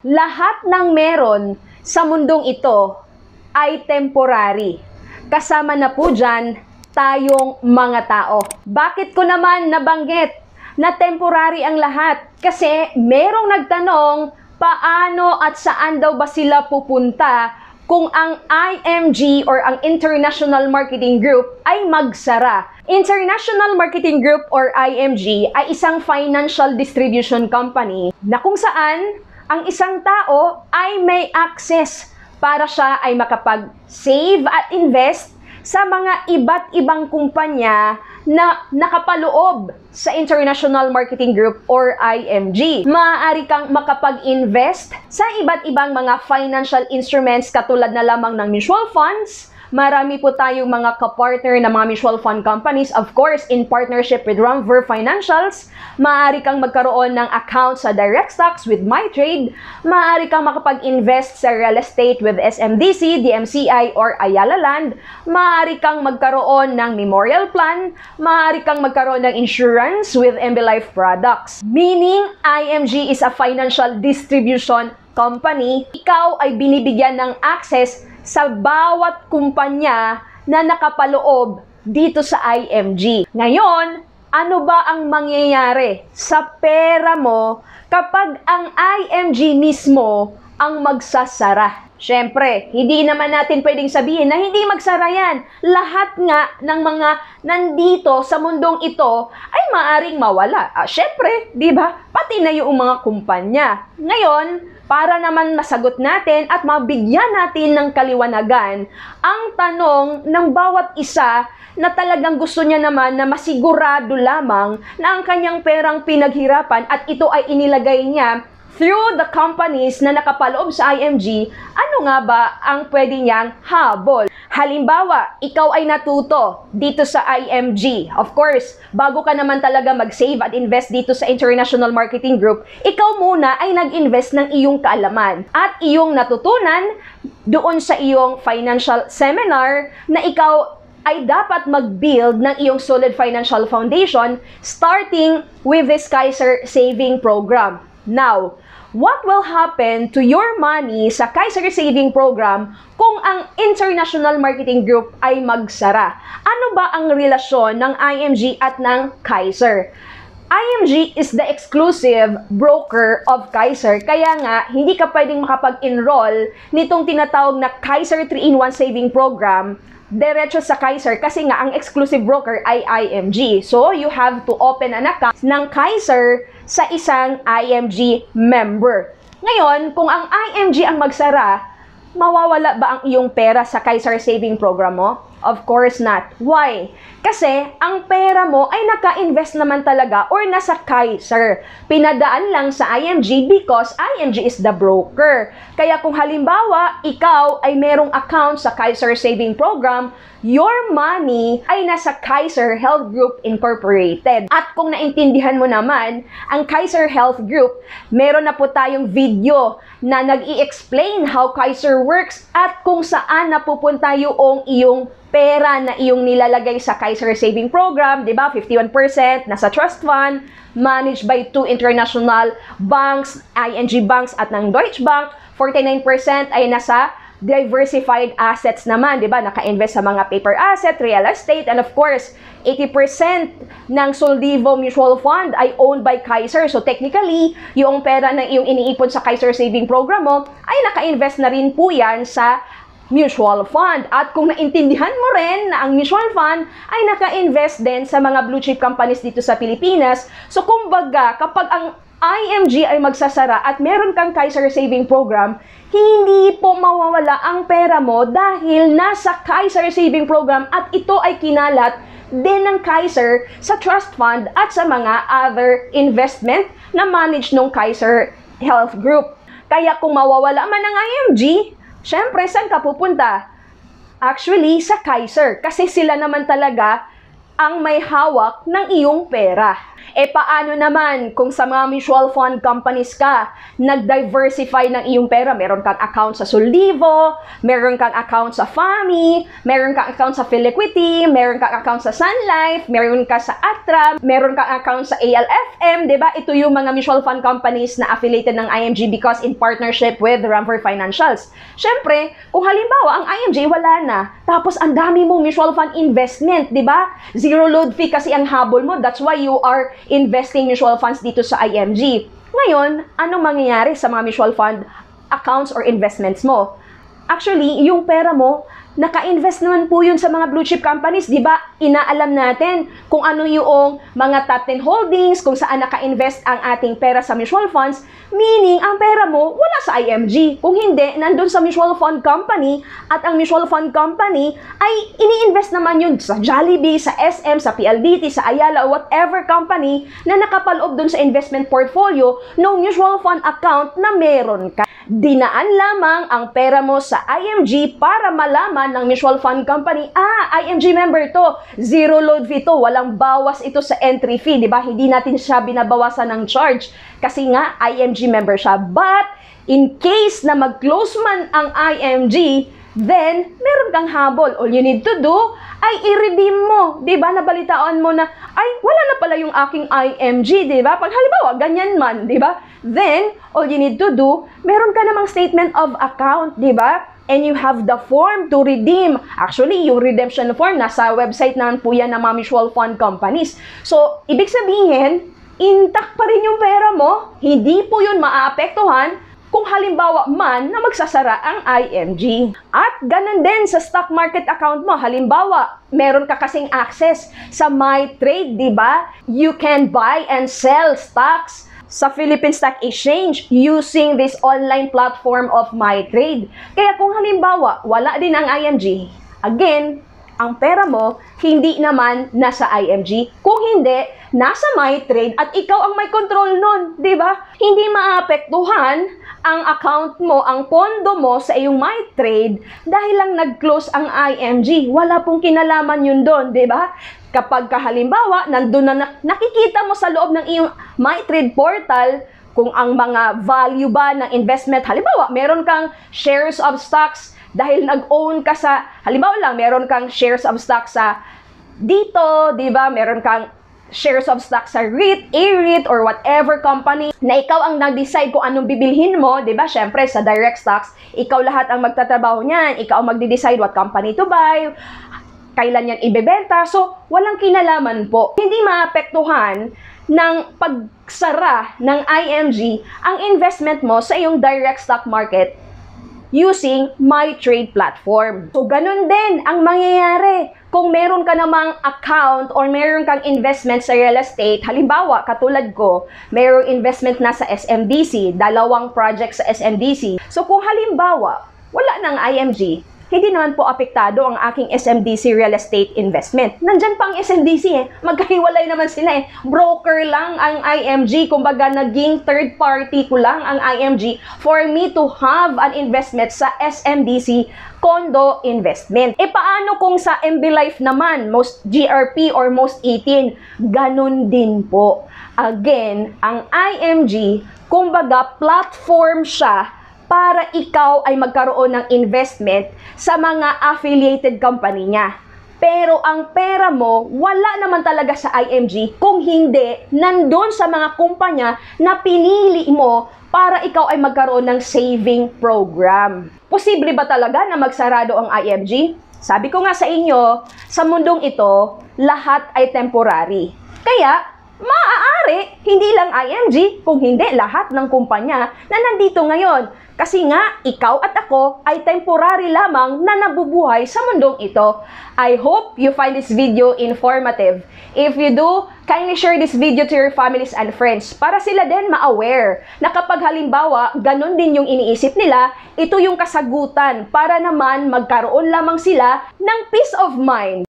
Lahat ng meron sa mundong ito ay temporary. Kasama na po dyan tayong mga tao. Bakit ko naman nabanggit na temporary ang lahat? Kasi merong nagtanong paano at saan daw ba sila pupunta kung ang IMG or ang International Marketing Group ay magsara. International Marketing Group or IMG ay isang financial distribution company na kung saan ang isang tao ay may access para siya ay makapag-save at invest sa mga iba't ibang kumpanya na nakapaloob sa International Marketing Group or IMG. Maaari kang makapag-invest sa iba't ibang mga financial instruments katulad na lamang ng mutual funds. Marami po tayong mga kapartner na mga mutual fund companies, of course, in partnership with Ramver Financials. Maaari kang magkaroon ng account sa Direct Stocks with MyTrade. Maaari kang makapag-invest sa real estate with SMDC, DMCI, or Ayala Land. Maaari kang magkaroon ng memorial plan. Maaari kang magkaroon ng insurance with MB Life Products. Meaning, IMG is a financial distribution company. Ikaw ay binibigyan ng access sa bawat kumpanya na nakapaloob dito sa IMG. Ngayon, ano ba ang mangyayari sa pera mo kapag ang IMG mismo ang magsasara? Siyempre, hindi naman natin pwedeng sabihin na hindi magsara yan. Lahat nga ng mga nandito sa mundong ito ay maaring mawala. Siyempre, di ba? Pati na yung mga kumpanya. Ngayon, para naman masagot natin at mabigyan natin ng kaliwanagan ang tanong ng bawat isa na talagang gusto niya naman na masigurado lamang na ang kanyang perang pinaghirapan at ito ay inilagay niya through the companies na nakapaloob sa IMG, ano nga ba ang pwede niyang habol? Halimbawa, ikaw ay natuto dito sa IMG. Of course, bago ka naman talaga mag-save at invest dito sa International Marketing Group, ikaw muna ay nag-invest ng iyong kaalaman at iyong natutunan doon sa iyong financial seminar na ikaw ay dapat mag-build ng iyong solid financial foundation starting with this Kaiser Saving Program. Now, what will happen to your money sa Kaiser Saving Program kung ang International Marketing Group ay magsara? Ano ba ang relasyon ng IMG at ng Kaiser? IMG is the exclusive broker of Kaiser. Kaya nga, hindi ka pwedeng makapag-enroll nitong tinatawag na Kaiser 3-in-1 Saving Program diretso sa Kaiser kasi nga ang exclusive broker ay IMG. So, you have to open an account ng Kaiser sa isang IMG member. Ngayon, kung ang IMG ang magsara, mawawala ba ang iyong pera sa Kaiser Saving Program mo? Of course not. Why? Kasi ang pera mo ay naka-invest naman talaga or nasa Kaiser. Pinadaan lang sa IMG because IMG is the broker. Kaya kung halimbawa, ikaw ay merong account sa Kaiser Saving Program, your money ay nasa Kaiser Health Group Incorporated. At kung naintindihan mo naman, ang Kaiser Health Group, meron na po tayong video na nag-i-explain how Kaiser works at kung saan napupunta yung iyong pera na iyong nilalagay sa Kaiser Saving Program, di ba? 51% nasa trust fund, managed by 2 international banks, ING Banks at ng Deutsche Bank. 49% ay nasa diversified assets naman, di ba? Naka-invest sa mga paper asset, real estate, and of course, 80% ng Soldivo Mutual Fund ay owned by Kaiser. So technically, yung pera na iyong iniipon sa Kaiser Saving Program mo, ay naka-invest na rin po yan sa mutual fund. At kung naintindihan mo rin na ang mutual fund ay naka-invest din sa mga blue chip companies dito sa Pilipinas, so kumbaga, kapag ang IMG ay magsasara at meron kang Kaiser Saving Program, hindi po mawawala ang pera mo dahil nasa Kaiser Saving Program at ito ay kinalat din ng Kaiser sa trust fund at sa mga other investment na manage ng Kaiser Health Group. Kaya kung mawawala man ang IMG, syempre, saan ka pupunta? Actually, sa Kaiser. Kasi sila naman talaga ang may hawak ng iyong pera. E paano naman kung sa mga mutual fund companies ka, nag-diversify ng iyong pera? Meron kang account sa Solivo, meron kang account sa FAMI, meron kang account sa Philequity, meron kang account sa Sun Life, meron ka sa Atra, meron kang account sa ALFM, di ba? Ito yung mga mutual fund companies na affiliated ng IMG because in partnership with Ramper Financials. Syempre, kung halimbawa ang IMG wala na, tapos ang dami mong mutual fund investment, di ba? Zero load fee kasi ang habol mo. That's why you are investing mutual funds dito sa IMG. Ngayon, anong mangyayari sa mga mutual fund accounts or investments mo? Actually, yung pera mo, naka-invest naman po yun sa mga blue chip companies, di ba? Inaalam natin kung ano yung mga top 10 holdings, kung saan naka-invest ang ating pera sa mutual funds, meaning ang pera mo wala sa IMG. Kung hindi, nandun sa mutual fund company at ang mutual fund company ay ini-invest naman yun sa Jollibee, sa SM, sa PLDT, sa Ayala, whatever company na nakapaloob dun sa investment portfolio ng mutual fund account na meron ka. Dinaan lamang ang pera mo sa IMG para malaman ng mutual fund company, IMG member to, zero load fee to, walang bawas ito sa entry fee, di ba? Hindi natin siya binabawasan ng charge kasi nga IMG member siya. But in case na mag-close man ang IMG, then meron kang habol. All you need to do ay i-redeem mo, di ba? Nabalitaan mo na, ay, wala na pala yung aking IMG, di ba? Pag halimbawa, ganyan man, di ba? Then, all you need to do, meron ka namang statement of account, di ba? And you have the form to redeem. Actually, yung redemption form, nasa website naman po yan ng mga mutual fund companies. So, ibig sabihin, intact pa rin yung pera mo, hindi po yun maaapektuhan kung halimbawa man na magsasara ang IMG. At ganun din sa stock market account mo. Halimbawa, meron ka kasing access sa MyTrade, di ba? You can buy and sell stocks sa Philippine Stock Exchange using this online platform of MyTrade. Kaya kung halimbawa, wala din ang IMG, again, ang pera mo, hindi naman nasa IMG. Kung hindi, nasa MyTrade at ikaw ang may control nun, di ba? Hindi maapektuhan ang account mo, ang pondo mo sa iyong MyTrade dahil lang nag-close ang IMG. Wala pong kinalaman yun doon, di ba? Kapag halimbawa, nandun na nakikita mo sa loob ng iyong MyTrade portal kung ang mga value ba ng investment, halimbawa, meron kang shares of stocks dahil nag-own ka sa, halimbawa lang, meron kang shares of stocks sa dito, di ba? Meron kang shares of stocks sa REIT, A-REIT, or whatever company na ikaw ang nag-decide kung anong bibilhin mo, di ba? Syempre, sa direct stocks, ikaw lahat ang magtatrabaho niyan. Ikaw ang magde-decide what company to buy, kailan yan ibebenta. So, walang kinalaman po. Hindi maapektuhan ng pagsara ng IMG ang investment mo sa iyong direct stock market using MyTrade platform. So, ganun din ang mangyayari kung meron ka namang account or meron kang investment sa real estate. Halimbawa, katulad ko, merong investment na sa SMDC, 2 projects sa SMDC. So, kung halimbawa, wala nang IMG, hindi naman po apektado ang aking SMDC real estate investment. Nandyan pa ang SMDC eh. Magkahiwalay naman sila eh. Broker lang ang IMG. Kumbaga, naging third party ko lang ang IMG for me to have an investment sa SMDC condo investment. E paano kung sa MB Life naman, most GRP or most 18? Ganun din po. Again, ang IMG, kumbaga, platform siya para ikaw ay magkaroon ng investment sa mga affiliated company niya. Pero ang pera mo, wala naman talaga sa IMG kung hindi nandun sa mga kumpanya na pinili mo para ikaw ay magkaroon ng saving program. Posible ba talaga na magsarado ang IMG? Sabi ko nga sa inyo, sa mundong ito, lahat ay temporary. Kaya, maaari, hindi lang IMG, kung hindi lahat ng kumpanya na nandito ngayon. Kasi nga, ikaw at ako ay temporary lamang na nabubuhay sa mundong ito. I hope you find this video informative. If you do, kindly share this video to your families and friends para sila din ma-aware na kapag halimbawa, ganun din yung iniisip nila, ito yung kasagutan para naman magkaroon lamang sila ng peace of mind.